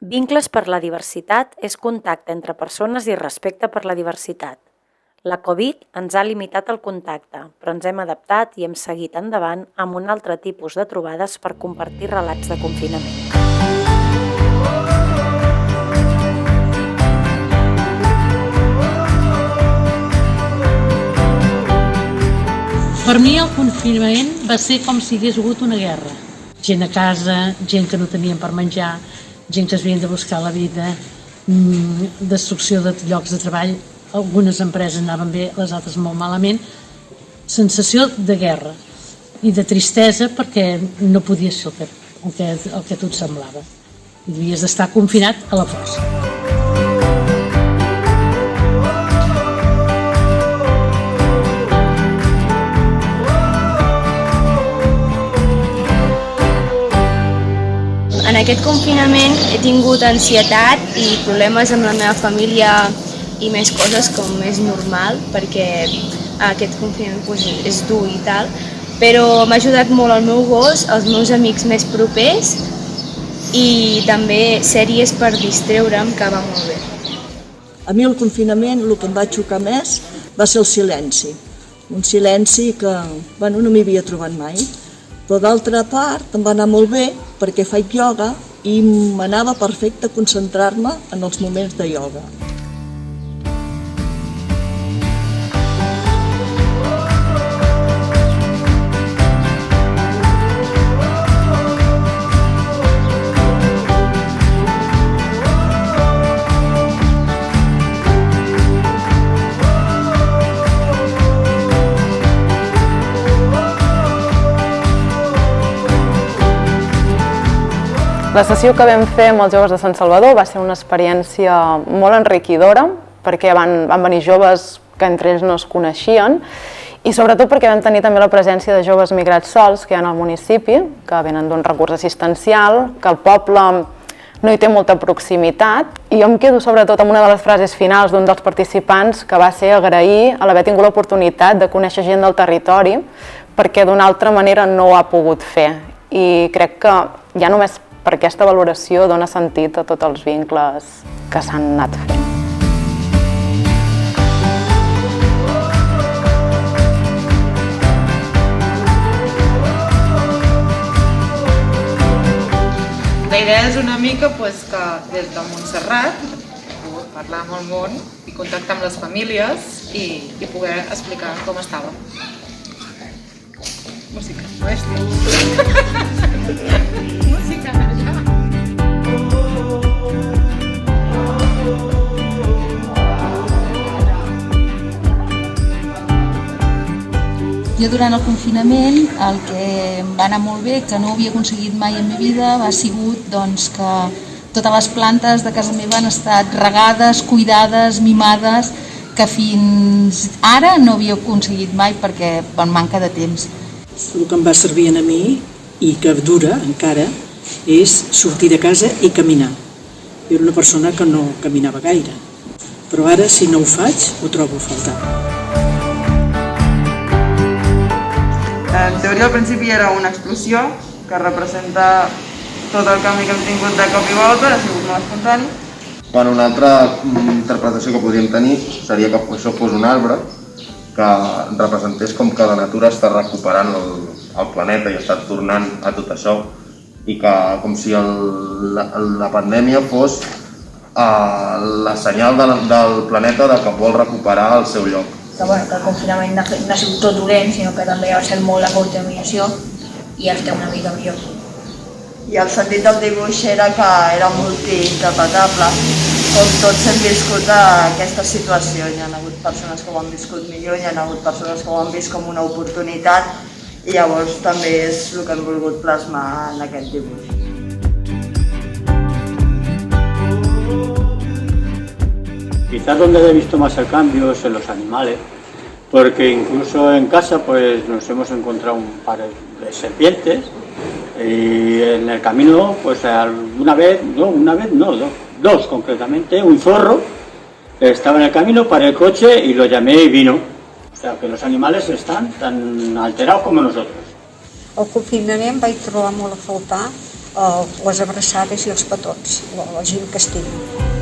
Vincles per la diversitat és contacte entre persones i respecte per la diversitat. La Covid ens ha limitat el contacte, però ens hem adaptat i hem seguit endavant amb un altre tipus de trobades per compartir relats de confinament. Per mi el confinament va ser com si hagués hagut una guerra. Gent a casa, gent que no tenien per menjar, gent que es havien de buscar la vida, destrucció de llocs de treball, algunes empreses anaven bé, les altres molt malament, sensació de guerra i de tristesa perquè no podies fer el que a tu et semblava. I havies d'estar confinat a la força. En aquest confinament he tingut ansietat i problemes amb la meva família i més coses com és normal, perquè aquest confinament és dur i tal, però m'ha ajudat molt el meu gos, els meus amics més propers i també sèries per distreure'm, que va molt bé. A mi el confinament el que em va xocar més va ser el silenci. Un silenci que no m'hi havia trobat mai. Però d'altra part em va anar molt bé perquè faig ioga i m'anava perfecte concentrar-me en els moments de ioga. La sessió que vam fer amb els joves de Sant Salvador va ser una experiència molt enriquidora perquè van venir joves que entre ells no es coneixien i sobretot perquè vam tenir també la presència de joves migrats sols que hi ha al municipi, que venen d'un recurs assistencial, que el poble no hi té molta proximitat i jo em quedo sobretot amb una de les frases finals d'un dels participants que va ser agrair l'haver tingut l'oportunitat de conèixer gent del territori perquè d'una altra manera no ho ha pogut fer i crec que ja només per aquesta valoració dona sentit a tots els vincles que s'han anat fent. La idea és una mica que des de Montserrat pogut parlar amb el món i contactar amb les famílies i poder explicar com estava. Música, no és música, ja. Jo durant el confinament el que em va anar molt bé, que no ho havia aconseguit mai en la meva vida, ha sigut que totes les plantes de casa meva han estat regades, cuidades, mimades, que fins ara no havia aconseguit mai perquè per manca de temps. El que em va servir a mi i que dura encara és sortir de casa i caminar. Jo era una persona que no caminava gaire, però ara si no ho faig ho trobo a faltar. En teoria al principi era una explosió que representa tot el canvi que hem tingut de cop i volta, ha sigut molt espontani. Una altra interpretació que podríem tenir seria que això fos un arbre que representés com que la natura està recuperant el planeta i està tornant a tot això i que com si la pandèmia fos la senyal del planeta de que vol recuperar el seu lloc. Que el confinament no ha sigut tot dolent, sinó que també ha estat molt la contaminació i ja estem una mica millor. I el sentit del dibuix era que era multiinterpretable. Com tots hem viscut aquesta situació, hi ha hagut persones que ho han viscut millor, hi ha hagut persones que ho han vist com una oportunitat i llavors també és el que hem volgut plasmar en aquest dibuix. Quizás donde he visto más el cambio es en los animales, porque incluso en casa pues nos hemos encontrado un par de serpientes y en el camino pues dos concretamente, un zorro estaba en el camino, paré el coche y lo llamé y vino. O sea que los animales están tan alterados como nosotros. El confinament vaig trobar molt a faltar les abraçades i els petons, la gent que estigui.